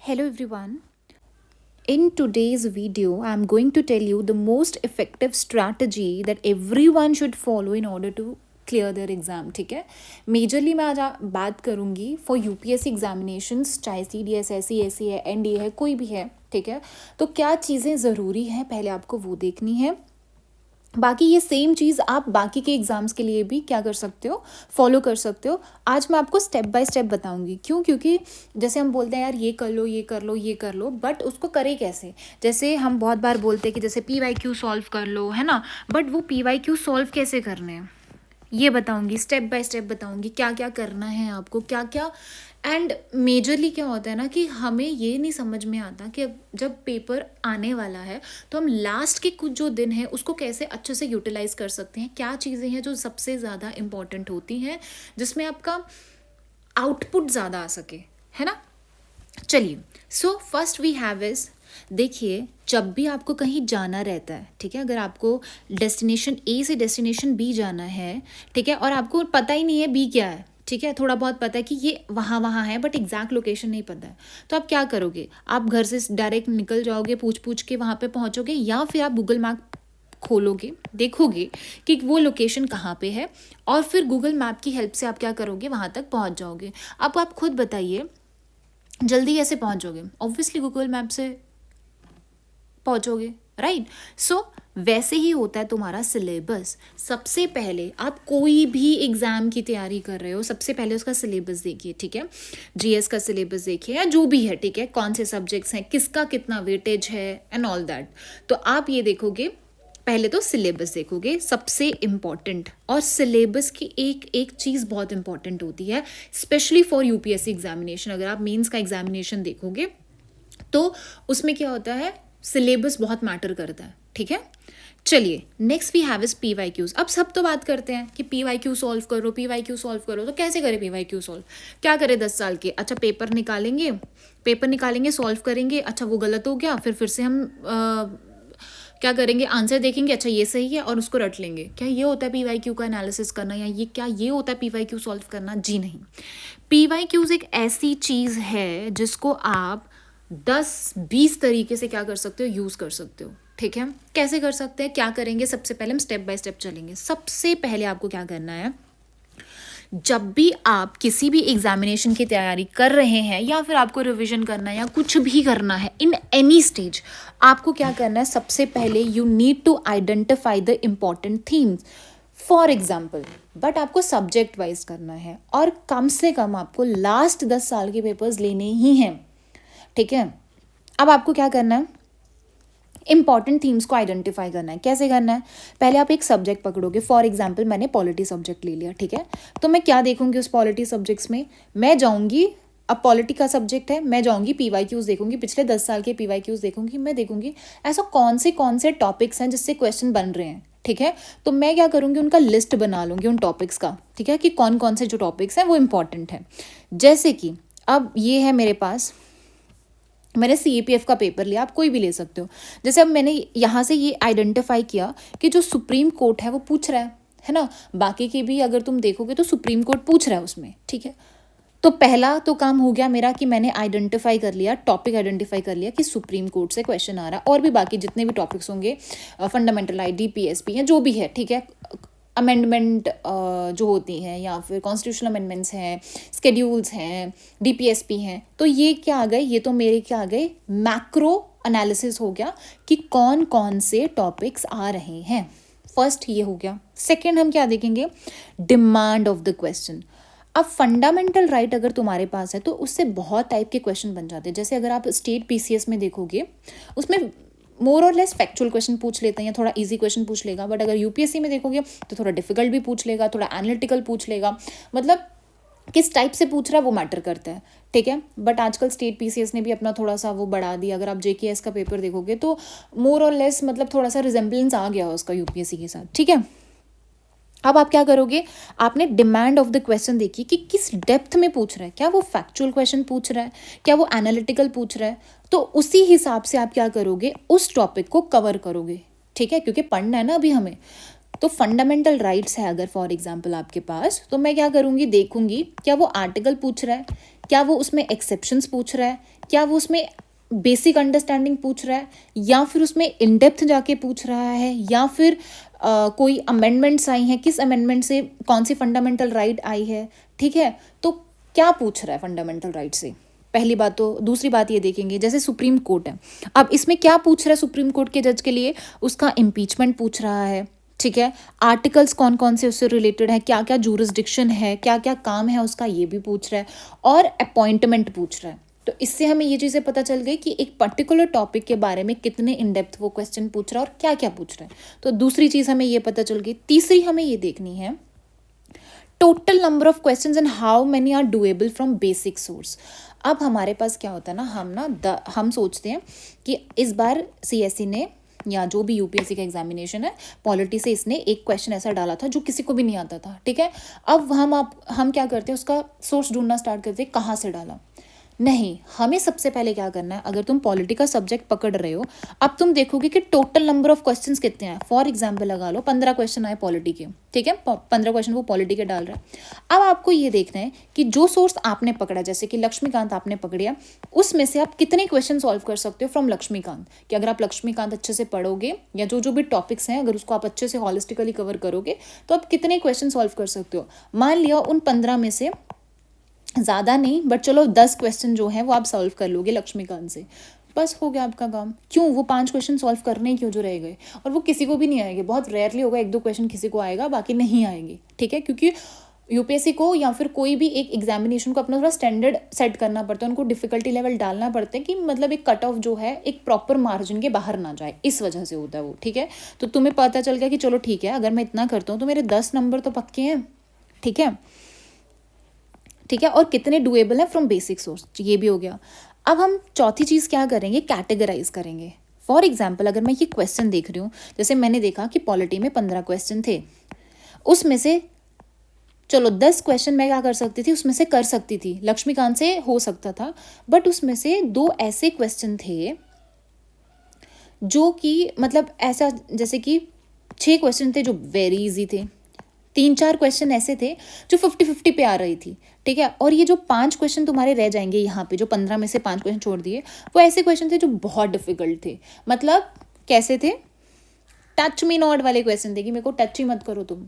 Hello everyone. In today's video, I'm going to tell you the most effective strategy that everyone should follow in order to clear their exam. ठीक है, majorly मैं आज बात करूँगी for UPSC examinations, चाहे C D S है, C S C है, N D A है, कोई भी है. ठीक है, तो क्या चीज़ें ज़रूरी हैं पहले आपको वो देखनी है. बाकी ये सेम चीज़ आप बाकी के एग्ज़ाम्स के लिए भी क्या कर सकते हो, फॉलो कर सकते हो. आज मैं आपको स्टेप बाय स्टेप बताऊंगी. क्यों? क्योंकि जैसे हम बोलते हैं यार ये कर लो, ये कर लो, ये कर लो, बट उसको करें कैसे. जैसे हम बहुत बार बोलते हैं कि जैसे पी वाई क्यू सॉल्व कर लो, है ना, बट वो पी वाई क्यू सॉल्व कैसे करने हैं ये बताऊंगी. स्टेप बाय स्टेप बताऊंगी क्या क्या करना है आपको, क्या क्या. एंड मेजरली क्या होता है ना कि हमें ये नहीं समझ में आता कि जब पेपर आने वाला है तो हम लास्ट के कुछ जो दिन हैं उसको कैसे अच्छे से यूटिलाइज कर सकते हैं. क्या चीज़ें हैं जो सबसे ज़्यादा इम्पॉर्टेंट होती हैं जिसमें आपका आउटपुट ज़्यादा आ सके, है ना. चलिए, so first we have is, देखिए जब भी आपको कहीं जाना रहता है, ठीक है, अगर आपको डेस्टिनेशन ए से डेस्टिनेशन बी जाना है, ठीक है, और आपको पता ही नहीं है बी क्या है, ठीक है, थोड़ा बहुत पता है कि ये वहाँ है बट एग्जैक्ट लोकेशन नहीं पता है, तो आप क्या करोगे, आप घर से डायरेक्ट निकल जाओगे, पूछ के वहाँ पे पहुँचोगे, या फिर आप गूगल मैप खोलोगे, देखोगे कि वो लोकेशन कहाँ पे है, और फिर गूगल मैप की हेल्प से आप क्या करोगे, वहाँ तक पहुँच जाओगे. अब आप खुद बताइए जल्दी कैसे पहुँचोगे. ऑब्वियसली गूगल मैप से पहुँचोगे, राइट. सो वैसे ही होता है तुम्हारा सिलेबस. सबसे पहले आप कोई भी एग्ज़ाम की तैयारी कर रहे हो, सबसे पहले उसका सिलेबस देखिए. ठीक है, जीएस का सिलेबस देखिए या जो भी है, ठीक है, कौन से सब्जेक्ट्स हैं, किसका कितना वेटेज है एंड ऑल दैट. तो आप ये देखोगे, पहले तो सिलेबस देखोगे, सबसे इम्पॉर्टेंट. और सिलेबस की एक एक चीज़ बहुत इंपॉर्टेंट होती है, स्पेशली फॉर यूपीएससी एग्जामिनेशन. अगर आप मेंस का एग्जामिनेशन देखोगे तो उसमें क्या होता है, सिलेबस बहुत मैटर करता है. ठीक है, चलिए next we have is P Y Qs. अब सब तो बात करते हैं कि पी वाई क्यू सॉल्व करो, पी वाई क्यू सॉल्व करो. तो कैसे करें पी वाई क्यू सॉल्व, क्या करें 10 साल के. अच्छा, पेपर निकालेंगे, सॉल्व करेंगे. अच्छा वो गलत हो गया, फिर से हम क्या करेंगे, आंसर देखेंगे, अच्छा ये सही है और उसको रट लेंगे. क्या ये होता है पी वाई क्यू का एनालिसिस करना, या ये होता है पी वाई क्यू सॉल्व करना? जी नहीं. पी वाई क्यूज एक ऐसी चीज़ है जिसको आप 10-20 तरीके से क्या कर सकते हो, यूज़ कर सकते हो. ठीक है, कैसे कर सकते हैं, क्या करेंगे, सबसे पहले हम स्टेप बाय स्टेप चलेंगे. सबसे पहले आपको क्या करना है, जब भी आप किसी भी एग्जामिनेशन की तैयारी कर रहे हैं या फिर आपको रिवीजन करना है या कुछ भी करना है इन एनी स्टेज, आपको क्या करना है, सबसे पहले you need to identify the important themes. For example, but आपको सब्जेक्ट वाइज करना है और कम से कम आपको लास्ट 10 साल के पेपर्स लेने ही हैं. ठीक है, अब आपको क्या करना है, इंपॉर्टेंट थीम्स को आइडेंटिफाई करना है. कैसे करना है, पहले आप एक सब्जेक्ट पकड़ोगे. फॉर एग्जाम्पल मैंने पॉलिटी सब्जेक्ट ले लिया, ठीक है, तो मैं क्या देखूंगी उस पॉलिटी सब्जेक्ट्स में, मैं जाऊंगी, अब पॉलिटी का सब्जेक्ट है, मैं जाऊंगी पी वाई क्यूज देखूंगी, पिछले 10 साल के पी वाई क्यूज देखूंगी. मैं देखूंगी ऐसा कौन से टॉपिक्स हैं जिससे क्वेश्चन बन रहे हैं. ठीक है, तो मैं क्या करूंगी, उनका लिस्ट बना लूंगी उन टॉपिक्स का. ठीक है, कि कौन से जो टॉपिक्स हैं वो इंपॉर्टेंट है. जैसे कि अब ये है मेरे पास, मैंने CAPF का पेपर लिया, आप कोई भी ले सकते हो. जैसे अब मैंने यहाँ से ये आइडेंटिफाई किया कि जो सुप्रीम कोर्ट है वो पूछ रहा है ना, बाकी की भी अगर तुम देखोगे तो सुप्रीम कोर्ट पूछ रहा है उसमें. ठीक है, तो पहला तो काम हो गया मेरा कि मैंने आइडेंटिफाई कर लिया, टॉपिक आइडेंटिफाई कर लिया कि सुप्रीम कोर्ट से क्वेश्चन आ रहा है. और भी बाकी जितने भी टॉपिक्स होंगे, फंडामेंटल राइट, DPSP या जो भी है, ठीक है, अमेंडमेंट जो होती हैं या फिर कॉन्स्टिट्यूशनल अमेंडमेंट्स हैं, स्केड्यूल्स हैं, DPSP हैं, तो ये क्या आ गए, ये तो मेरे क्या आ गए, मैक्रो एनालिसिस हो गया कि कौन से टॉपिक्स आ रहे हैं. फर्स्ट ये हो गया. सेकंड हम क्या देखेंगे, डिमांड ऑफ द क्वेश्चन. अब फंडामेंटल राइट अगर तुम्हारे पास है तो उससे बहुत टाइप के क्वेश्चन बन जाते हैं. जैसे अगर आप स्टेट PCS में देखोगे, उसमें मोर और लेस फैक्चुअल क्वेश्चन पूछ लेते हैं या थोड़ा इजी क्वेश्चन पूछ लेगा. बट अगर यूपीएससी में देखोगे तो थोड़ा डिफिकल्ट भी पूछ लेगा, थोड़ा एनालिटिकल पूछ लेगा. मतलब किस टाइप से पूछ रहा है वो मैटर करता है. ठीक है, बट आजकल स्टेट PCS ने भी अपना थोड़ा सा वो बढ़ा दिया. अगर आप JKS का पेपर देखोगे तो मोर और लेस मतलब थोड़ा सा रिजेंबलेंस आ गया उसका यूपीएससी के साथ. ठीक है, अब आप क्या करोगे, आपने डिमांड ऑफ द क्वेश्चन देखी कि किस डेप्थ में पूछ रहा है, क्या वो फैक्चुअल क्वेश्चन पूछ रहा है, क्या वो एनालिटिकल पूछ रहा है. तो उसी हिसाब से आप क्या करोगे, उस टॉपिक को कवर करोगे. ठीक है, क्योंकि पढ़ना है ना अभी हमें. तो फंडामेंटल राइट्स है अगर फॉर एग्जांपल आपके पास, तो मैं क्या करूँगी, देखूंगी क्या वो आर्टिकल पूछ रहा है, क्या वो उसमें एक्सेप्शंस पूछ रहा है, क्या वो उसमें बेसिक अंडरस्टैंडिंग पूछ रहा है, या फिर उसमें इन डेप्थ जाके पूछ रहा है, या फिर कोई अमेंडमेंट्स आई हैं, किस अमेंडमेंट से कौन सी फंडामेंटल राइट आई है, ठीक है। तो क्या पूछ रहा है फंडामेंटल राइट से, पहली बात तो। दूसरी बात ये देखेंगे, जैसे सुप्रीम कोर्ट है, अब इसमें क्या पूछ रहा है सुप्रीम कोर्ट के जज के लिए, उसका इम्पीचमेंट पूछ रहा है, ठीक है। आर्टिकल्स कौन कौन से उससे रिलेटेड है, क्या क्या जूरिसडिक्शन है, क्या क्या काम है उसका, ये भी पूछ रहा है, और अपॉइंटमेंट पूछ रहा है। तो इससे हमें ये चीज़ें पता चल गई कि एक पर्टिकुलर टॉपिक के बारे में कितने इन डेप्थ वो क्वेश्चन पूछ रहा है और क्या क्या पूछ रहा है। तो दूसरी चीज़ हमें ये पता चल गई। तीसरी हमें ये देखनी है total number of questions and how many are doable from basic source. अब हमारे पास क्या होता है ना, हम सोचते हैं कि इस बार सीएसई ने या जो भी यूपीएससी का एग्जामिनेशन है, पॉलिटी से इसने एक क्वेश्चन ऐसा डाला था जो किसी को भी नहीं आता था, ठीक है। अब हम क्या करते हैं, उसका सोर्स ढूंढना स्टार्ट करते हैं, कहाँ से डाला। नहीं, हमें सबसे पहले क्या करना है, अगर तुम पॉलिटी का सब्जेक्ट पकड़ रहे हो, अब तुम देखोगे कि टोटल नंबर ऑफ क्वेश्चंस कितने हैं। फॉर एग्जांपल लगा लो 15 क्वेश्चन आए पॉलिटी के, ठीक है, 15 क्वेश्चन वो पॉलिटी के डाल रहा है। अब आपको ये देखना है कि जो सोर्स आपने पकड़ा, जैसे कि लक्ष्मीकांत आपने पकड़िया, उसमें से आप कितने क्वेश्चन सॉल्व कर सकते हो फ्रॉम लक्ष्मीकांत। कि अगर आप लक्ष्मीकांत अच्छे से पढ़ोगे या जो जो भी टॉपिक्स हैं, अगर उसको आप अच्छे से हॉलिस्टिकली कवर करोगे, तो आप कितने क्वेश्चन सॉल्व कर सकते हो। मान लिया उन 15 में से ज़्यादा नहीं, बट चलो 10 क्वेश्चन जो है वो आप सॉल्व कर लोगे लक्ष्मीकांत से, बस हो गया आपका काम। क्यों, वो 5 क्वेश्चन सॉल्व करने ही क्यों जो रह गए, और वो किसी को भी नहीं आएंगे, बहुत रेयरली होगा, 1-2 क्वेश्चन किसी को आएगा, बाकी नहीं आएंगे, ठीक है। क्योंकि यूपीएससी को या फिर कोई भी एक एग्जामिनेशन को अपना थोड़ा स्टैंडर्ड सेट करना पड़ता है, उनको डिफिकल्टी लेवल डालना पड़ता है कि मतलब एक कट ऑफ जो है एक प्रॉपर मार्जिन के बाहर ना जाए, इस वजह से होता है वो, ठीक है। तो तुम्हें पता चल गया कि चलो ठीक है, अगर मैं इतना करता हूँ तो मेरे 10 नंबर तो पक्के हैं, ठीक है, ठीक है। और कितने डुएबल है फ्रॉम बेसिक सोर्स, ये भी हो गया। अब हम चौथी चीज़ क्या करेंगे, कैटेगराइज करेंगे। फॉर एग्जाम्पल अगर मैं ये क्वेश्चन देख रही हूँ, जैसे मैंने देखा कि पॉलिटी में 15 क्वेश्चन थे, उसमें से चलो 10 क्वेश्चन मैं क्या कर सकती थी, उसमें से कर सकती थी, लक्ष्मीकांत से हो सकता था, बट उसमें से 2 ऐसे क्वेश्चन थे जो कि मतलब ऐसा, जैसे कि 6 क्वेश्चन थे जो वेरी इजी थे, 3-4 क्वेश्चन ऐसे थे जो 50-50 पे आ रही थी, ठीक है। और ये जो 5 क्वेश्चन तुम्हारे रह जाएंगे यहाँ पे, जो 15 में से 5 क्वेश्चन छोड़ दिए, वो ऐसे क्वेश्चन थे जो बहुत डिफिकल्ट थे। मतलब कैसे थे, टच मी नॉट वाले क्वेश्चन थे कि मेरे को टच ही मत करो तुम,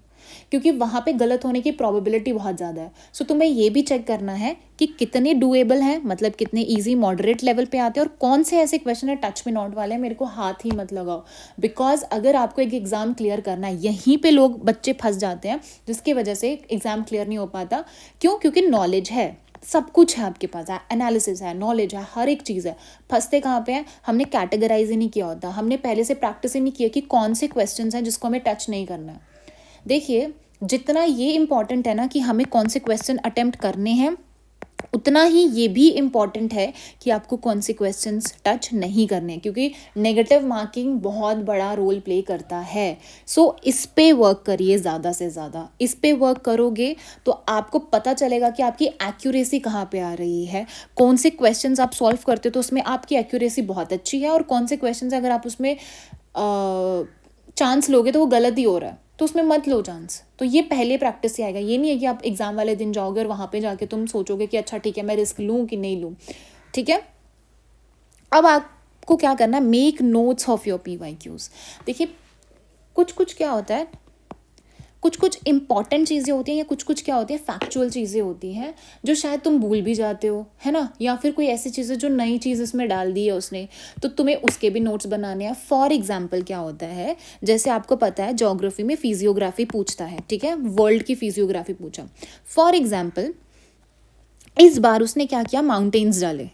क्योंकि वहाँ पे गलत होने की प्रोबेबिलिटी बहुत ज़्यादा है। सो तुम्हें ये भी चेक करना है कि कितने डुएबल हैं, मतलब कितने इजी मॉडरेट लेवल पे आते हैं, और कौन से ऐसे क्वेश्चन है टच मी नॉट वाले, मेरे को हाथ ही मत लगाओ। बिकॉज अगर आपको एक एग्जाम क्लियर करना है, यहीं पे लोग बच्चे फंस जाते हैं, जिसकी वजह से एग्जाम क्लियर नहीं हो पाता। क्यों, क्योंकि नॉलेज है, सब कुछ है आपके पास, एनालिसिस है, नॉलेज है, हर एक चीज़ है। फंसते कहाँ पे हैं, हमने कैटेगराइज ही नहीं किया होता, हमने पहले से प्रैक्टिस ही नहीं किया कि कौन से क्वेश्चंस हैं जिसको हमें टच नहीं करना है। देखिए, जितना ये इम्पॉर्टेंट है ना कि हमें कौन से क्वेश्चन अटेम्प्ट करने हैं, उतना ही ये भी इम्पॉर्टेंट है कि आपको कौन से क्वेश्चंस टच नहीं करने, क्योंकि नेगेटिव मार्किंग बहुत बड़ा रोल प्ले करता है। सो इस पे वर्क करिए, ज़्यादा से ज़्यादा इस पे वर्क करोगे तो आपको पता चलेगा कि आपकी एक्यूरेसी कहाँ पे आ रही है, कौन से क्वेश्चंस आप सॉल्व करते हो तो उसमें आपकी एक्यूरेसी बहुत अच्छी है, और कौन से क्वेश्चंस अगर आप उसमें चांस लोगे तो वो गलत ही हो रहा है, तो उसमें मत लो चांस। तो ये पहले प्रैक्टिस से आएगा, ये नहीं है कि आप एग्जाम वाले दिन जाओगे और वहाँ पे जाके तुम सोचोगे कि अच्छा ठीक है मैं रिस्क लूँ कि नहीं लूँ, ठीक है। अब आपको क्या करना है, make notes of your PYQs। देखिए, कुछ कुछ क्या होता है, कुछ कुछ इंपॉर्टेंट चीज़ें होती हैं, या कुछ कुछ क्या होती है फैक्चुअल चीज़ें होती हैं जो शायद तुम भूल भी जाते हो, है ना, या फिर कोई ऐसी चीज़ें जो नई चीज़ इसमें डाल दी है उसने, तो तुम्हें उसके भी नोट्स बनाने हैं। फॉर एग्जाम्पल क्या होता है, जैसे आपको पता है ज्योग्राफी में फिजियोग्राफी पूछता है, ठीक है, वर्ल्ड की फिजियोग्राफी पूछा। फॉर एग्जाम्पल इस बार उसने क्या किया, माउंटेन्स डाले,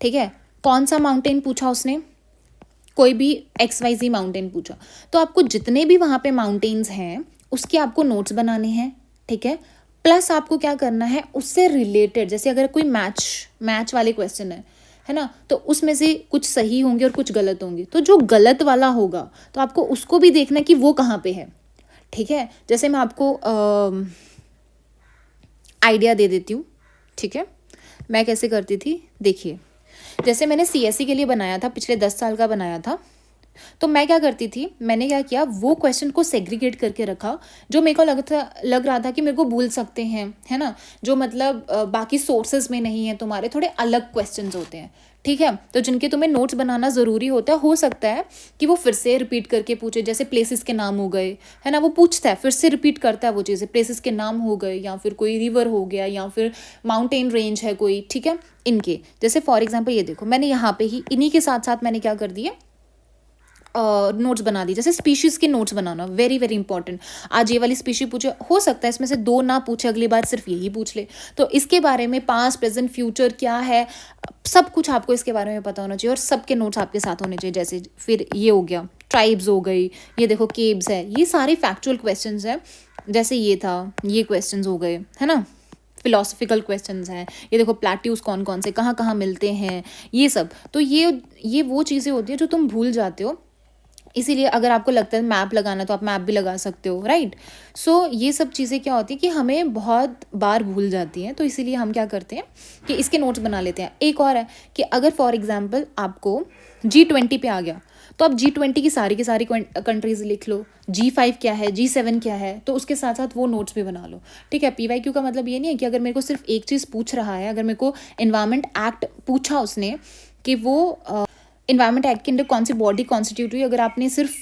ठीक है। कौन सा माउंटेन पूछा उसने, कोई भी XYZ माउंटेन पूछा, तो आपको जितने भी वहाँ पे माउंटेन्स हैं उसके आपको नोट्स बनाने हैं, ठीक है। प्लस आपको क्या करना है, उससे रिलेटेड, जैसे अगर कोई मैच वाले क्वेश्चन है ना, तो उसमें से कुछ सही होंगे और कुछ गलत होंगे, तो जो गलत वाला होगा तो आपको उसको भी देखना है कि वो कहाँ पे है, ठीक है। जैसे मैं आपको आइडिया दे देती हूँ, ठीक है, मैं कैसे करती थी। देखिए, जैसे मैंने CSE के लिए बनाया था, पिछले 10 साल का बनाया था, तो मैं क्या करती थी, मैंने क्या किया, वो क्वेश्चन को सेग्रीगेट करके रखा जो मेरे को लग रहा था कि मेरे को भूल सकते हैं, है ना, जो मतलब बाकी सोर्सेज में नहीं है, तुम्हारे थोड़े अलग क्वेश्चंस होते हैं, ठीक है, तो जिनके तुम्हें नोट्स बनाना ज़रूरी होता है। हो सकता है कि वो फिर से रिपीट करके पूछे, जैसे प्लेसेस के नाम हो गए, है ना, वो पूछता है, फिर से रिपीट करता है वो चीज़ें, प्लेसेस के नाम हो गए, या फिर कोई रिवर हो गया, या फिर माउंटेन रेंज है कोई, ठीक है, इनके जैसे फॉर एग्जाम्पल ये देखो, मैंने यहाँ पे ही इन्हीं के साथ साथ मैंने क्या कर दिया, नोट्स बना दी। जैसे स्पीशीज़ के नोट्स बनाना वेरी वेरी इंपॉर्टेंट। आज ये वाली स्पीशी पूछे, हो सकता है इसमें से दो ना पूछे, अगली बार सिर्फ यही पूछ ले, तो इसके बारे में पास्ट प्रेजेंट फ्यूचर क्या है, सब कुछ आपको इसके बारे में पता होना चाहिए, और सबके नोट्स आपके साथ होने चाहिए। जैसे फिर ये हो गया, ट्राइब्स हो गई, ये देखो केव्स है, ये सारे फैक्चुअल क्वेश्चन है। जैसे ये था, ये क्वेश्चन हो गए, है ना, फिलोसफिकल क्वेश्चंस हैं, ये देखो प्लेट्यूज कौन कौन से कहाँ कहाँ मिलते हैं, ये सब। तो ये वो चीज़ें होती हैं जो तुम भूल जाते हो, इसीलिए अगर आपको लगता है मैप लगाना तो आप मैप भी लगा सकते हो, राइट। सो ये सब चीज़ें क्या होती है कि हमें बहुत बार भूल जाती हैं, तो इसीलिए हम क्या करते हैं कि इसके नोट्स बना लेते हैं। एक और है कि अगर फॉर एग्जांपल आपको G20 पे आ गया, तो आप G20 की सारी कंट्रीज लिख लो, G5 क्या है, G7 क्या है, तो उसके साथ साथ वो नोट्स भी बना लो, ठीक है। PYQ का मतलब ये नहीं है कि अगर मेरे को सिर्फ एक चीज़ पूछ रहा है, अगर मेरे को एनवायरमेंट एक्ट पूछा उसने कि वो इन्वायरमेंट एक्ट के अंदर कौन सी बॉडी कॉन्स्टिट्यूट हुई, अगर आपने सिर्फ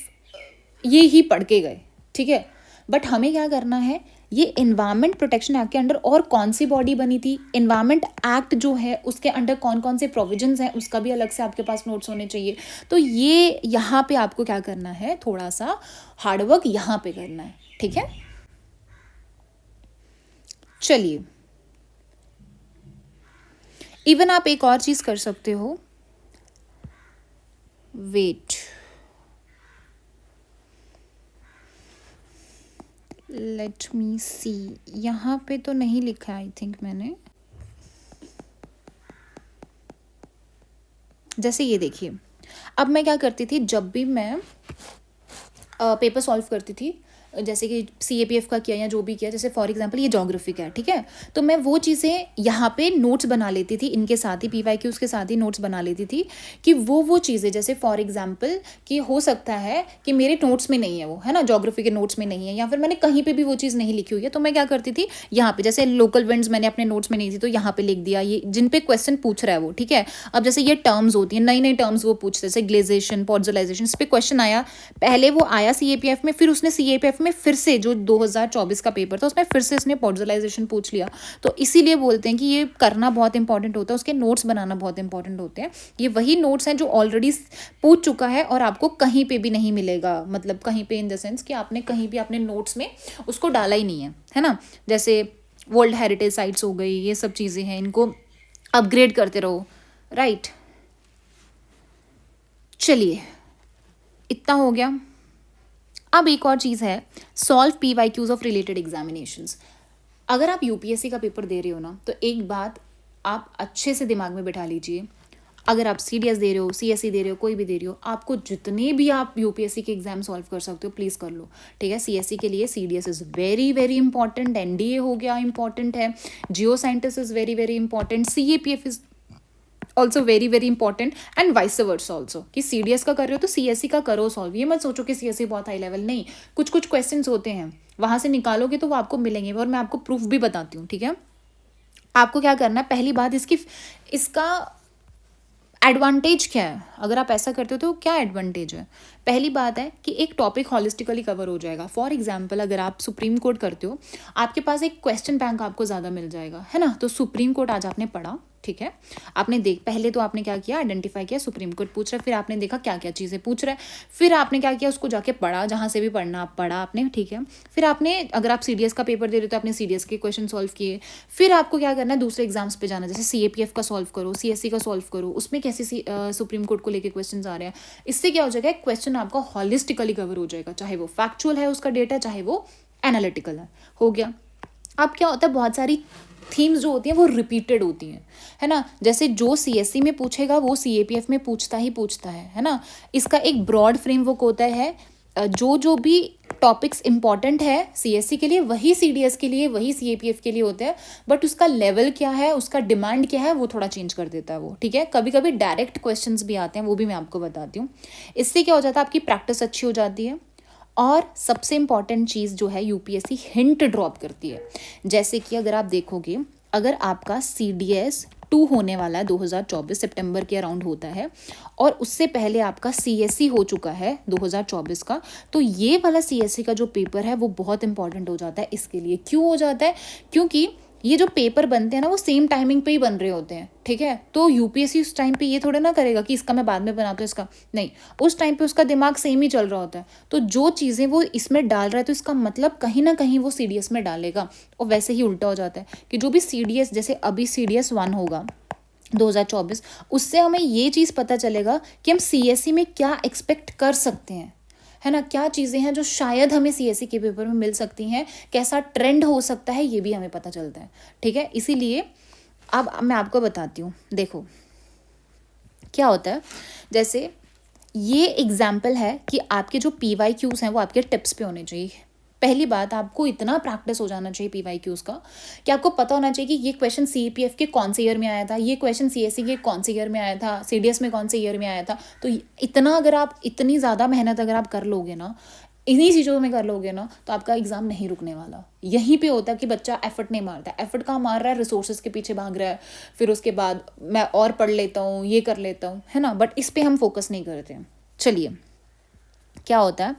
ये ही पढ़ के गए, ठीक है, बट हमें क्या करना है, ये इन्वायरमेंट प्रोटेक्शन एक्ट के अंडर और कौन सी बॉडी बनी थी, इन्वायरमेंट एक्ट जो है उसके अंडर कौन कौन से प्रोविजंस हैं, उसका भी अलग से आपके पास नोट्स होने चाहिए। तो ये यहाँ पे आपको क्या करना है, थोड़ा सा हार्डवर्क यहाँ पे करना है, ठीक है। चलिए, इवन आप एक और चीज़ कर सकते हो, वेट, लेट मी सी, यहाँ पे तो नहीं लिखा आई थिंक मैंने। जैसे ये देखिए, अब मैं क्या करती थी, जब भी मैं पेपर सॉल्व करती थी, जैसे कि CAPF का किया या जो भी किया, जैसे फॉर एग्जांपल ये ज्योग्राफी का है, ठीक है, तो मैं वो चीज़ें यहाँ पे नोट्स बना लेती थी, इनके साथ ही PYQs के साथ ही नोट्स बना लेती थी, कि वो चीज़ें, जैसे फॉर एग्जांपल कि हो सकता है कि मेरे नोट्स में नहीं है वो, है ना, ज्योग्राफी के नोट्स में नहीं है, या फिर मैंने कहीं पर भी वो चीज़ नहीं लिखी हुई है, तो मैं क्या करती थी, यहाँ पर जैसे लोकल विंड्स मैंने अपने नोट्स में नहीं थी, तो यहाँ पर लिख दिया, ये जिन पे क्वेश्चन पूछ रहा है वो, ठीक है। अब जैसे ये टर्म्स होती हैं, नई नई टर्म्स वो पूछते हैं, जैसे ग्लेजेशन, पॉडजलाइजेशन, इस पर क्वेश्चन आया, पहले वो आया CAPF में, फिर उसने CAPF में फिर से जो 2024 का पेपर था उसमें फिर से इसने पॉडजलाइजेशन पूछ लिया, तो इसीलिए बोलते हैं कि ये करना बहुत इंपॉर्टेंट होता है, उसके नोट्स बनाना बहुत इंपॉर्टेंट होते हैं। ये वही नोट्स हैं जो ऑलरेडी पूछ चुका है और आपको कहीं पे भी नहीं मिलेगा, मतलब कहीं पे इन द सेंस कि आपने कहीं भी अपने नोट्स में उसको डाला ही नहीं है ना। जैसे वर्ल्ड हेरिटेज साइट्स हो गई, ये सब चीज़ें हैं, इनको अपग्रेड करते रहो, राइट। चलिए, इतना हो गया। अब एक और चीज़ है, solve PYQs of related examinations. अगर आप UPSC का पेपर दे रहे हो ना, तो एक बात आप अच्छे से दिमाग में बैठा लीजिए, अगर आप CDS दे रहे हो, CSE दे रहे हो, कोई भी दे रहे हो, आपको जितने भी आप UPSC के एग्जाम सॉल्व कर सकते हो प्लीज़ कर लो, ठीक है। CSE के लिए CDS is very very important, NDA हो गया इंपॉर्टेंट है, जियो scientist is very very important, CAPF is also very very important, and vice versa also, कि CDS का कर रहे हो तो CSE का करो सॉल्व। ये मत सोचो कि CSE बहुत हाई लेवल, नहीं, कुछ कुछ क्वेश्चंस होते हैं वहाँ से निकालोगे तो वो आपको मिलेंगे, और मैं आपको प्रूफ भी बताती हूँ, ठीक है। आपको क्या करना है, पहली बात, इसका एडवांटेज क्या है, अगर आप ऐसा करते हो तो क्या एडवांटेज है। पहली बात है कि एक टॉपिक हॉलिस्टिकली कवर हो जाएगा। फॉर एग्जांपल अगर आप सुप्रीम कोर्ट करते हो, आपके पास एक क्वेश्चन बैंक आपको ज़्यादा मिल जाएगा, है ना। तो सुप्रीम कोर्ट आज आपने पढ़ा, ठीक है, आपने पहले तो आपने क्या किया, आइडेंटिफाई किया सुप्रीम कोर्ट पूछ रहा है, फिर आपने देखा क्या क्या चीज़ें पूछ रहा है, फिर आपने क्या किया, उसको जाके पढ़ा, जहाँ से भी पढ़ना आप पढ़ा आपने, ठीक है। फिर आपने, अगर आप CDS का पेपर दे रहे हो तो आपने CDS के क्वेश्चन सॉल्व किए, फिर आपको क्या करना है, दूसरे एग्जाम्स पे जाना, जैसे CAPF का सॉल्व करो, CSE का सॉल्व करो, उसमें कैसे सुप्रीम कोर्ट को लेकर क्वेश्चन आ रहे हैं। इससे क्या हो जाएगा, एक क्वेश्चन आपका हॉलिस्टिकली कवर हो जाएगा, चाहे वो फैक्चुअल है उसका डेटा, चाहे वो एनालिटिकल है, हो गया। अब क्या होता है, बहुत सारी थीम्स जो होती हैं वो रिपीटेड होती हैं, है ना। जैसे जो CSE में पूछेगा वो CAPF में पूछता है ना। इसका एक ब्रॉड फ्रेमवर्क होता है जो जो भी टॉपिक्स इंपॉर्टेंट है सीएससी के लिए वही सीडीएस के लिए वही सीएपीएफ के लिए होते हैं, बट उसका लेवल क्या है, उसका डिमांड क्या है, वो थोड़ा चेंज कर देता है वो, ठीक है। कभी कभी डायरेक्ट क्वेश्चंस भी आते हैं, वो भी मैं आपको बताती हूँ। इससे क्या हो जाता है, आपकी प्रैक्टिस अच्छी हो जाती है। और सबसे इम्पॉर्टेंट चीज़ जो है, यूपीएससी हिंट ड्रॉप करती है। जैसे कि अगर आप देखोगे, अगर आपका सीडीएस 2 होने वाला है 2024 सितंबर के अराउंड होता है, और उससे पहले आपका सीएससी हो चुका है 2024 का, तो ये वाला सीएससी का जो पेपर है वो बहुत इंपॉर्टेंट हो जाता है इसके लिए। क्यों हो जाता है? क्योंकि ये जो पेपर बनते हैं ना, वो सेम टाइमिंग पे ही बन रहे होते हैं, ठीक है। तो यूपीएससी उस टाइम पे ये थोड़ा ना करेगा कि इसका मैं बाद में बनाता हूँ इसका, नहीं, उस टाइम पे उसका दिमाग सेम ही चल रहा होता है। तो जो चीज़ें वो इसमें डाल रहा है, तो इसका मतलब कहीं ना कहीं वो सीडीएस में डालेगा। और वैसे ही उल्टा हो जाता है कि जो भी सीडीएस, जैसे अभी सीडीएस 1 होगा 2024, उससे हमें ये चीज़ पता चलेगा कि हम सीएससी में क्या एक्सपेक्ट कर सकते हैं, है ना। क्या चीज़ें हैं जो शायद हमें सीएससी के पेपर में मिल सकती हैं, कैसा ट्रेंड हो सकता है, ये भी हमें पता चलता है, ठीक है। इसीलिए अब मैं आपको बताती हूँ। देखो क्या होता है, जैसे ये एग्जाम्पल है कि आपके जो PYQs हैं वो आपके टिप्स पे होने चाहिए। पहली बात, आपको इतना प्रैक्टिस हो जाना चाहिए PYQs का कि आपको पता होना चाहिए कि ये क्वेश्चन CPF के कौन से ईयर में आया था, ये क्वेश्चन CSC के कौन से ईयर में आया था, CDS में कौन से ईयर में आया था। तो इतना अगर आप, इतनी ज़्यादा मेहनत अगर आप कर लोगे ना, इन्हीं चीज़ों में कर लोगे ना, तो आपका एग्जाम नहीं रुकने वाला। यहीं पे होता है कि बच्चा एफर्ट नहीं मारता। एफर्ट कहाँ मार रहा है? रिसोर्सेज के पीछे भाग रहा है, फिर उसके बाद मैं और पढ़ लेता हूँ, ये कर लेता हूँ, है ना। बट इस पर हम फोकस नहीं करते हैं। चलिए, क्या होता है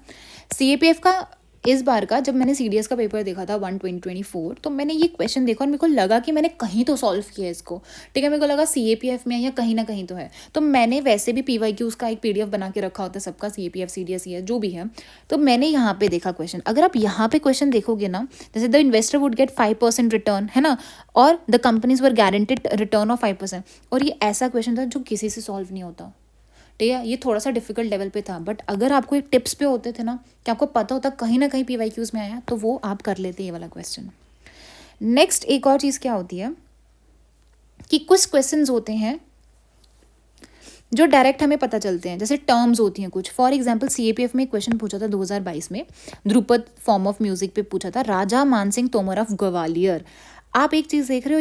सीएपीएफ का, इस बार का जब मैंने सीडीएस का पेपर देखा था 1/2024, तो मैंने ये क्वेश्चन देखा और मेरे को लगा कि मैंने कहीं तो सॉल्व किया इसको, ठीक है। मेरे को लगा सीएपीएफ में या कहीं ना कहीं तो है। तो मैंने वैसे भी पीवाईक्यूज का एक पीडीएफ बना के रखा होता है सबका, सीएपीएफ सीडीएस है जो भी है। तो मैंने यहाँ पे देखा क्वेश्चन। अगर आप यहाँ पे क्वेश्चन देखोगे ना, जैसे the investor would get 5% return, है ना, और the companies were guaranteed return of 5%। और ये ऐसा क्वेश्चन था जो किसी से सॉल्व नहीं होता, ठीक है। ये थोड़ा सा डिफिकल्ट लेवल पे था, बट अगर आपको एक टिप्स पे होते थे ना, कि आपको पता होता कहीं ना कहीं पीवाईक्यूज में आया, तो वो आप कर लेते ये वाला क्वेश्चन। नेक्स्ट एक और चीज़ क्या होती है कि कुछ क्वेश्चंस होते हैं जो डायरेक्ट हमें पता चलते हैं, जैसे टर्म्स होती हैं कुछ। फॉर एग्जांपल सीएपीएफ में एक क्वेश्चन पूछा था 2022 में, ध्रुपद फॉर्म ऑफ म्यूजिक पे पूछा था, राजा मानसिंह तोमर ऑफ ग्वालियर। आप एक चीज़ देख रहे हो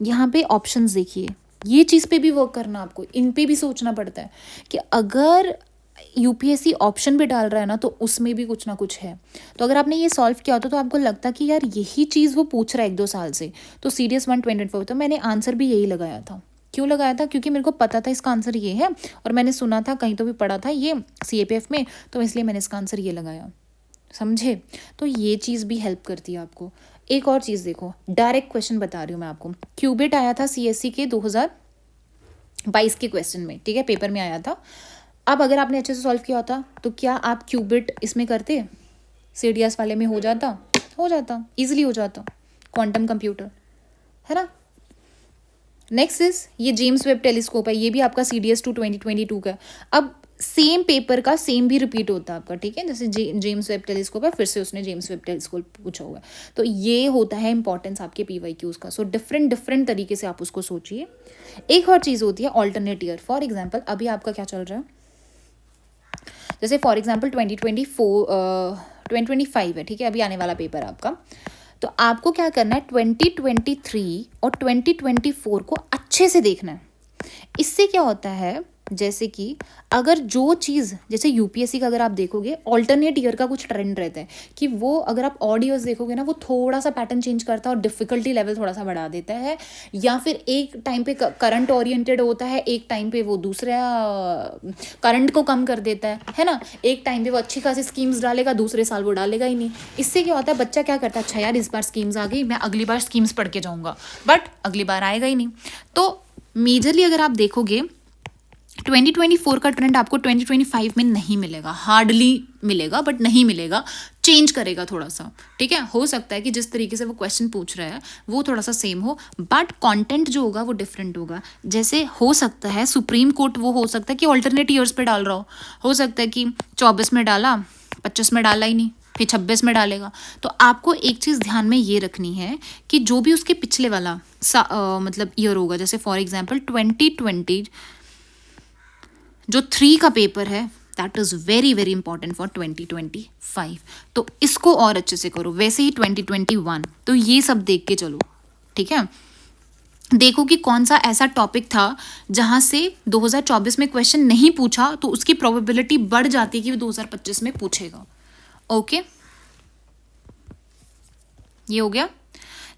यहाँ पे ऑप्शंस देखिए, ये चीज़ पे भी वर्क करना, आपको इन पे भी सोचना पड़ता है कि अगर यूपीएससी ऑप्शन भी डाल रहा है ना, तो उसमें भी कुछ ना कुछ है। तो अगर आपने ये सॉल्व किया होता तो आपको लगता कि यार यही चीज़ वो पूछ रहा है 1-2 साल से, तो सीडीएस 1/2024। तो मैंने आंसर भी यही लगाया था। क्यों लगाया था? क्योंकि मेरे को पता था इसका आंसर ये है, और मैंने सुना था, कहीं तो भी पढ़ा था ये सीएपीएफ में, तो इसलिए मैंने इसका आंसर ये लगाया, समझे। तो ये चीज़ भी हेल्प करती है आपको। एक और चीज़ देखो, डायरेक्ट क्वेश्चन बता रही हूँ मैं आपको। क्यूबिट आया था सीएससी के 2022 के क्वेश्चन में, ठीक है, पेपर में आया था। अब अगर आपने अच्छे से सॉल्व किया होता, तो क्या आप क्यूबिट इसमें करते? सीडीएस वाले में हो जाता ईजिली हो जाता, क्वांटम कंप्यूटर, है ना। नेक्स्ट इज ये जेम्स वेब टेलीस्कोप है, ये भी आपका CDS 2 2022 का। अब सेम पेपर का सेम भी रिपीट होता है आपका, ठीक है। जैसे जेम्स वेब टेलीस्कोप है, फिर से उसने जेम्स वेब टेलीस्कोप पूछा हुआ है, तो ये होता है इंपॉर्टेंस आपके PYQs का। सो डिफरेंट तरीके से आप उसको सोचिए। एक और चीज़ होती है ऑल्टरनेट ईयर। फॉर एग्जाम्पल अभी आपका क्या चल रहा है, जैसे फॉर एग्जाम्पल 2025 है, ठीक है, अभी आने वाला पेपर आपका। तो आपको क्या करना है, 2023 और 2024 को अच्छे से देखना है। इससे क्या होता है, जैसे कि अगर जो चीज़, जैसे यूपीएससी का अगर आप देखोगे, ऑल्टरनेट ईयर का कुछ ट्रेंड रहता है कि वो, अगर आप ऑड ईयर्स देखोगे ना, वो थोड़ा सा पैटर्न चेंज करता है और डिफिकल्टी लेवल थोड़ा सा बढ़ा देता है, या फिर एक टाइम पे करंट ओरिएंटेड होता है, एक टाइम पे वो दूसरा करंट को कम कर देता है ना। एक टाइम पे वो अच्छी खासी स्कीम्स डालेगा, दूसरे साल वो डालेगा ही नहीं। इससे क्या होता है, बच्चा क्या करता है, अच्छा यार इस बार स्कीम्स आ गई, मैं अगली बार स्कीम्स पढ़ के जाऊँगा, बट अगली बार आएगा ही नहीं। तो मेजरली अगर आप देखोगे 2024 का ट्रेंड आपको 2025 में नहीं मिलेगा, हार्डली मिलेगा, बट नहीं मिलेगा, चेंज करेगा थोड़ा सा, ठीक है। हो सकता है कि जिस तरीके से वो क्वेश्चन पूछ रहा है वो थोड़ा सा सेम हो, बट कंटेंट जो होगा वो डिफरेंट होगा। जैसे हो सकता है सुप्रीम कोर्ट, वो हो सकता है कि ऑल्टरनेट ईयर्स पे डाल रहा हो सकता है कि 24 में डाला, 25 में डाला ही नहीं, फिर 26 में डालेगा। तो आपको एक चीज़ ध्यान में ये रखनी है कि जो भी उसके पिछले वाला मतलब ईयर होगा, जैसे फॉर एग्जाम्पल 2020 जो 3 का पेपर है, that is very very important for 2025। तो इसको और अच्छे से करो। वैसे ही 2021 तो ये सब देख के चलो, ठीक है। देखो कि कौन सा ऐसा टॉपिक था जहाँ से 2024 में क्वेश्चन नहीं पूछा तो उसकी प्रोबेबिलिटी बढ़ जाती है कि वो 2025 में पूछेगा। ओके, ये हो गया।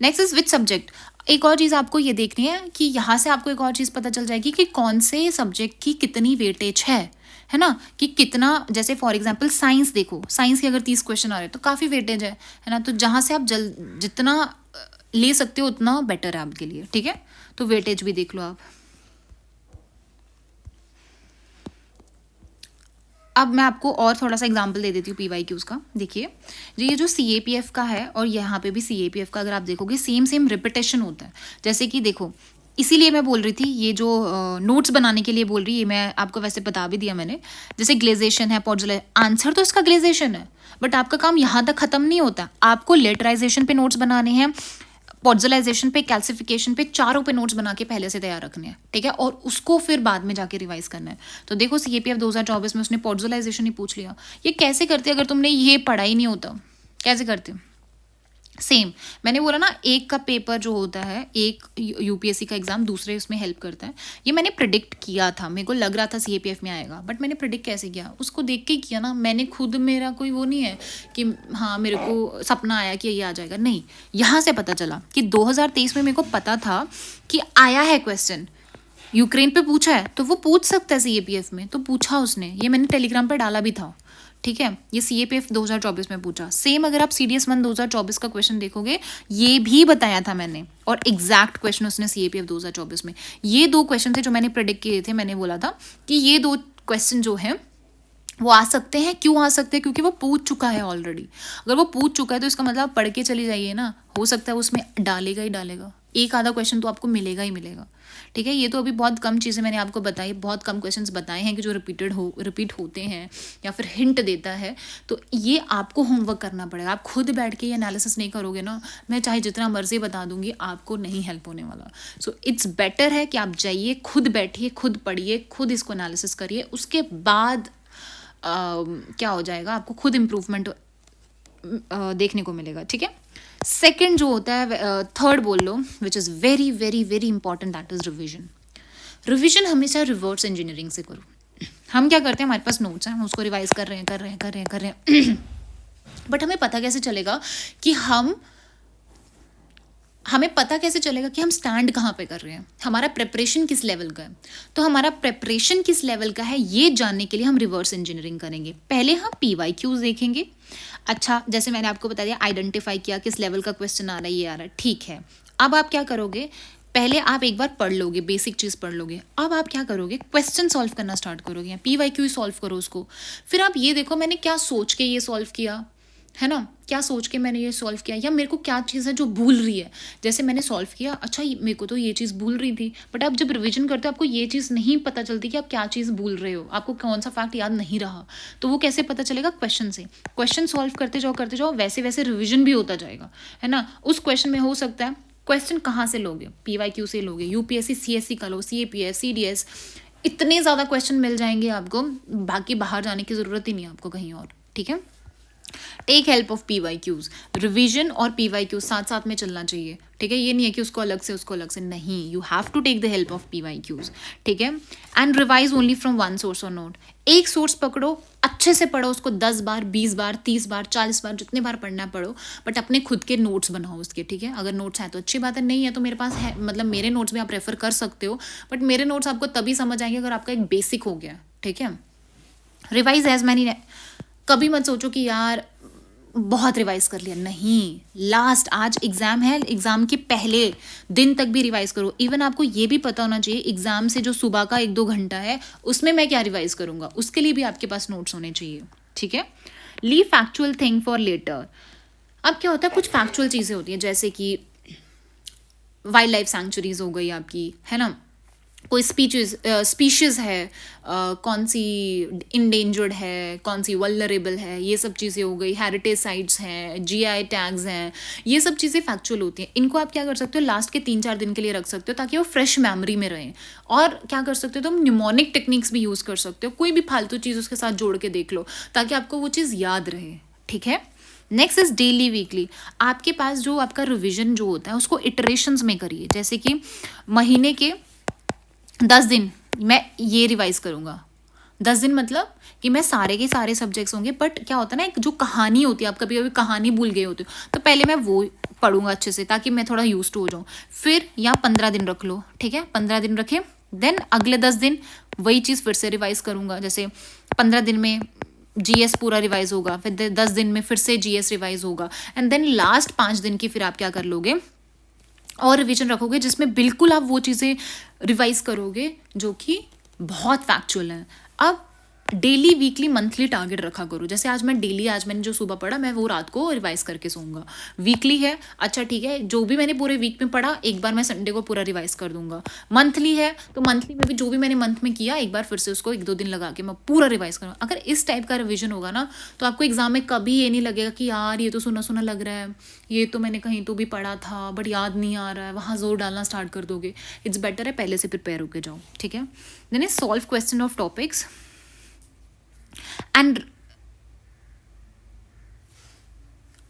Next is which subject. एक और चीज़ आपको ये देखनी है कि यहाँ से आपको एक और चीज़ पता चल जाएगी कि कौन से सब्जेक्ट की कितनी वेटेज है ना, कि कितना, जैसे फॉर एग्जांपल साइंस देखो, साइंस के अगर 30 क्वेश्चन आ रहे हैं तो काफ़ी वेटेज है ना। तो जहाँ से आप जितना ले सकते हो उतना बेटर है आपके लिए, ठीक है। तो वेटेज भी देख लो आप। अब मैं आपको और थोड़ा सा एग्जांपल दे देती हूँ PYQs का। देखिए जी, ये जो CAPF का है और यहाँ पे भी CAPF का अगर आप देखोगे सेम रिपीटेशन होता है। जैसे कि देखो, इसीलिए मैं बोल रही थी ये जो नोट्स बनाने के लिए बोल रही है, मैं आपको वैसे बता भी दिया मैंने। जैसे ग्लेजेशन है, आंसर तो इसका ग्लेजेशन है, बट आपका काम यहाँ तक खत्म नहीं होता। आपको लेटराइजेशन पे नोट्स बनाने हैं, पॉड्जलाइजेशन पे, कैल्सिफिकेशन पे, चारों पे नोट्स बना के पहले से तैयार रखने हैं, ठीक है। और उसको फिर बाद में जाके रिवाइज करना है। तो देखो CAPF 2024 में उसने पॉड्जलाइजेशन ही पूछ लिया। ये कैसे करते अगर तुमने ये पढ़ा ही नहीं होता, कैसे करते? सेम मैंने बोला ना, एक का पेपर जो होता है, एक UPSC का एग्जाम दूसरे उसमें हेल्प करता है। ये मैंने प्रिडिक्ट किया था, मेरे को लग रहा था CAPF में आएगा, बट मैंने प्रिडिक्ट कैसे किया? उसको देख के किया ना मैंने खुद। मेरा कोई वो नहीं है कि हाँ मेरे को सपना आया कि ये आ जाएगा, नहीं। यहाँ से पता चला कि 2023 में मेरे को पता था कि आया है क्वेश्चन, यूक्रेन पे पूछा है तो वो पूछ सकता है CAPF में, तो पूछा उसने। ये मैंने टेलीग्राम पर डाला भी था, ठीक है। ये CAPF 2024 में पूछा। सेम अगर आप CDS 1 2024 का क्वेश्चन देखोगे, ये भी बताया था मैंने, और एग्जैक्ट क्वेश्चन उसने CAPF 2024 में। ये 2 क्वेश्चन थे जो मैंने प्रेडिक्ट किए थे। मैंने बोला था कि ये 2 क्वेश्चन जो है वो आ सकते हैं। क्यों आ सकते हैं? क्योंकि वो पूछ चुका है ऑलरेडी। अगर वो पूछ चुका है तो इसका मतलब आप पढ़ के चली जाइए ना, हो सकता है उसमें डालेगा ही डालेगा, एक आधा क्वेश्चन तो आपको मिलेगा ही मिलेगा, ठीक है। ये तो अभी बहुत कम चीज़ें मैंने आपको बताई, बहुत कम क्वेश्चंस बताए हैं कि जो रिपीट होते हैं या फिर हिंट देता है। तो ये आपको होमवर्क करना पड़ेगा। आप खुद बैठ के ये एनालिसिस नहीं करोगे ना, मैं चाहे जितना मर्जी बता दूंगी, आपको नहीं हेल्प होने वाला। सो इट्स बेटर है कि आप जाइए, खुद बैठिए, खुद पढ़िए, खुद इसको एनालिसिस करिए। उसके बाद क्या हो जाएगा, आपको खुद इम्प्रूवमेंट देखने को मिलेगा, ठीक है। सेकंड जो होता है, थर्ड बोल लो, which is very very very important, that is revision. Revision हमेशा रिवर्स इंजीनियरिंग से करो। हम क्या करते हैं, हमारे पास नोट्स हैं, हम उसको रिवाइज कर रहे हैं बट हमें पता कैसे चलेगा कि हमें पता कैसे चलेगा कि हम स्टैंड कहाँ पे कर रहे हैं, हमारा प्रेपरेशन किस लेवल का है। तो हमारा प्रेपरेशन किस लेवल का है ये जानने के लिए हम रिवर्स इंजीनियरिंग करेंगे। पहले हम PYQs देखेंगे। अच्छा, जैसे मैंने आपको बता दिया, आइडेंटिफाई किया किस लेवल का क्वेश्चन आ रहा है, ये आ रहा है, ठीक है। अब आप क्या करोगे, पहले आप एक बार पढ़ लोगे, बेसिक चीज़ पढ़ लोगे। अब आप क्या करोगे, क्वेश्चन सॉल्व करना स्टार्ट करोगे, PYQ सॉल्व करो उसको। फिर आप ये देखो मैंने क्या सोच के ये सॉल्व किया है ना, क्या सोच के मैंने ये सॉल्व किया, या मेरे को क्या चीज़ है जो भूल रही है। जैसे मैंने सॉल्व किया, अच्छा मेरे को तो ये चीज़ भूल रही थी, बट आप जब रिवीजन करते हो आपको ये चीज़ नहीं पता चलती कि आप क्या चीज़ भूल रहे हो, आपको कौन सा फैक्ट याद नहीं रहा। तो वो कैसे पता चलेगा, क्वेश्चन से। क्वेश्चन सॉल्व करते जाओ, वैसे वैसे रिविजन भी होता जाएगा, है ना। उस क्वेश्चन में हो सकता है, क्वेश्चन कहाँ से लोगे, PYQ से लोगे, UPSC CSC का लो, CAPF CDS, इतने ज़्यादा क्वेश्चन मिल जाएंगे आपको, बाकी बाहर जाने की ज़रूरत ही नहीं है आपको कहीं और, ठीक है। Take help of PYQs। Revision और PYQ साथ साथ में चलना चाहिए, ठीक है। ये नहीं है कि उसको अलग से नहीं, you have to take the help of PYQs, ठीक है। And revise only from one source और नोट। एक सोर्स पकड़ो, अच्छे से पढ़ो उसको, 10 बार 20 बार 30 बार 40 बार जितने बार पढ़ना पढ़ो, बट अपने खुद के नोट्स बनाओ उसके, ठीक है। अगर नोट्स हैं तो अच्छी बात है, नहीं है तो मेरे पास है, मतलब मेरे नोट्स भी आप रेफर कर सकते हो, बट मेरे नोट्स आपको तभी समझ आएंगे अगर आपका एक बेसिक हो गया, ठीक है। रिवाइज एज मैनी, कभी मत सोचो कि यार बहुत रिवाइज कर लिया, नहीं। लास्ट, आज एग्जाम है, एग्जाम के पहले दिन तक भी रिवाइज करो। इवन आपको ये भी पता होना चाहिए एग्जाम से जो सुबह का 1-2 घंटा है उसमें मैं क्या रिवाइज करूंगा, उसके लिए भी आपके पास नोट्स होने चाहिए, ठीक है। Leave factual thing for later. अब क्या होता है, कुछ फैक्चुअल चीज़ें होती हैं, जैसे कि वाइल्ड लाइफ सैंक्चुरीज हो गई आपकी, है ना, कोई स्पीशीज़ है, कौन सी इंडेंजर्ड है, कौन सी वल्नरेबल है, ये सब चीज़ें हो गई। हेरिटेज साइट्स हैं, जीआई टैग्स हैं, ये सब चीज़ें फैक्चुअल होती हैं। इनको आप क्या कर सकते हो, लास्ट के 3-4 दिन के लिए रख सकते हो ताकि वो फ्रेश मेमोरी में रहें। और क्या कर सकते हो, तुम न्यूमोनिक टेक्निक्स भी यूज़ कर सकते हो, कोई भी फालतू चीज़ उसके साथ जोड़ के देख लो ताकि आपको वो चीज़ याद रहे। ठीक है। Next is daily weekly. आपके पास जो आपका रिविजन जो होता है उसको इटरेशंस में करिए। जैसे कि महीने के 10 दिन मैं ये रिवाइज करूँगा। 10 दिन मतलब कि मैं सारे के सारे सब्जेक्ट्स होंगे, बट क्या होता है ना, एक जो कहानी होती है, आप कभी कभी कहानी भूल गए होते हो, तो पहले मैं वो पढ़ूंगा अच्छे से ताकि मैं थोड़ा यूज टू हो जाऊँ। फिर या 15 दिन रख लो, ठीक है, 15 दिन रखें। देन अगले 10 दिन वही चीज़ फिर से रिवाइज करूँगा। जैसे 15 दिन में जीएस पूरा रिवाइज होगा, फिर 10 दिन में फिर से जीएस रिवाइज होगा, एंड देन लास्ट 5 दिन की फिर आप क्या कर लोगे और रिवीजन रखोगे जिसमें बिल्कुल आप वो चीज़ें रिवाइज करोगे जो कि बहुत फैक्चुअल हैं। अब डेली वीकली मंथली टारगेट रखा करो। जैसे आज मैंने जो सुबह पढ़ा मैं वो रात को रिवाइज करके सोऊंगा। वीकली है, अच्छा ठीक है, जो भी मैंने पूरे वीक में पढ़ा एक बार मैं संडे को पूरा रिवाइज कर दूंगा। मंथली है तो मंथली में भी जो भी मैंने मंथ में किया एक बार फिर से उसको 1-2 दिन लगा के मैं पूरा रिवाइज करूँगा। अगर इस टाइप का रिविजन होगा ना तो आपको एग्जाम में कभी ये नहीं लगेगा कि यार ये तो सुना सुना लग रहा है, ये तो मैंने कहीं तो भी पढ़ा था बट याद नहीं आ रहा है, वहाँ जोर डालना स्टार्ट कर दोगे। इट्स बेटर है पहले से प्रिपेयर होके जाओ। ठीक है। Then solve question of topics and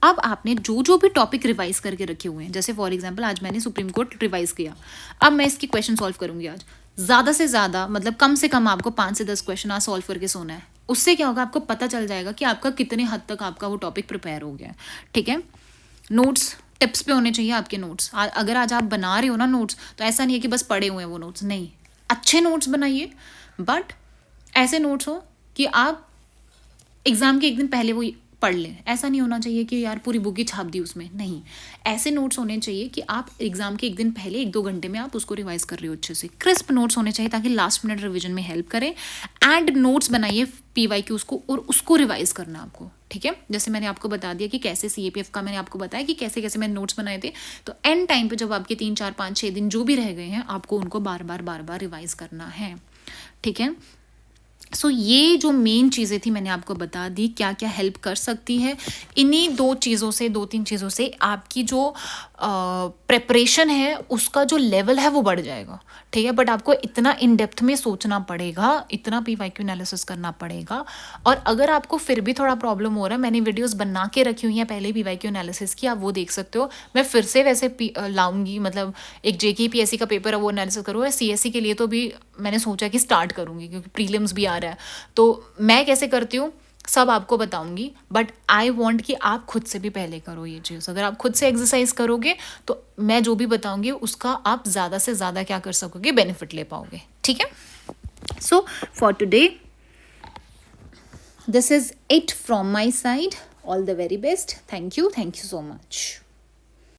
अब आपने जो जो भी टॉपिक रिवाइज करके रखे हुए हैं, जैसे फॉर एग्जांपल आज मैंने सुप्रीम कोर्ट रिवाइज किया, अब मैं इसकी क्वेश्चन सॉल्व करूंगी आज। ज़्यादा से ज़्यादा मतलब कम से कम आपको 5 से 10 क्वेश्चन आज सॉल्व करके सोना है। उससे क्या होगा, आपको पता चल जाएगा कि आपका कितने हद तक आपका वो टॉपिक प्रिपेयर हो गया है। ठीक है। नोट्स टिप्स पे होने चाहिए आपके नोट्स। अगर आज आप बना रहे हो ना नोट्स, तो ऐसा नहीं है कि बस पढ़े हुए हैं वो नोट्स, नहीं, अच्छे नोट्स बनाइए, बट ऐसे नोट्स हो कि आप एग्ज़ाम के एक दिन पहले वो पढ़ लें। ऐसा नहीं होना चाहिए कि यार पूरी बुक ही छाप दी उसमें, नहीं। ऐसे नोट्स होने चाहिए कि आप एग्ज़ाम के एक दिन पहले 1-2 घंटे में आप उसको रिवाइज कर रहे हो अच्छे से। क्रिस्प नोट्स होने चाहिए ताकि लास्ट मिनट रिवीजन में हेल्प करें। एंड नोट्स बनाइए PYQs को और उसको रिवाइज करना आपको। ठीक है। जैसे मैंने आपको बता दिया कि कैसे CAPF का मैंने आपको बताया कि कैसे कैसे मैंने नोट्स बनाए थे, तो एंड टाइम पे जब आपके 3, 4, 5, 6 दिन जो भी रह गए हैं आपको उनको बार बार रिवाइज करना है। ठीक है। सो ये जो मेन चीज़ें थी मैंने आपको बता दी क्या क्या हेल्प कर सकती है। इन्हीं 2-3 चीज़ों से आपकी जो प्रेपरेशन है उसका जो लेवल है वो बढ़ जाएगा। ठीक है। बट आपको इतना इन डेप्थ में सोचना पड़ेगा, इतना PYQ एनालिसिस करना पड़ेगा। और अगर आपको फिर भी थोड़ा प्रॉब्लम हो रहा है, मैंने वीडियोस बना के रखी हुई हैं पहले PYQ एनालिसिस की, आप वो देख सकते हो। मैं फिर से वैसे लाऊंगी, मतलब एक JK PSC का पेपर है वो एनालिसिस करूँगा। CSE के लिए तो भी मैंने सोचा कि स्टार्ट करूँगी क्योंकि प्रीलिम्स भी आ रहा है, तो मैं कैसे करती हूँ सब आपको बताऊंगी। बट आई वॉन्ट कि आप खुद से भी पहले करो ये चीज़। अगर आप खुद से एक्सरसाइज करोगे तो मैं जो भी बताऊंगी उसका आप ज़्यादा से ज़्यादा क्या कर सकोगे, बेनिफिट ले पाओगे। ठीक है। So for today this is it from my side. All the very best. Thank you so much.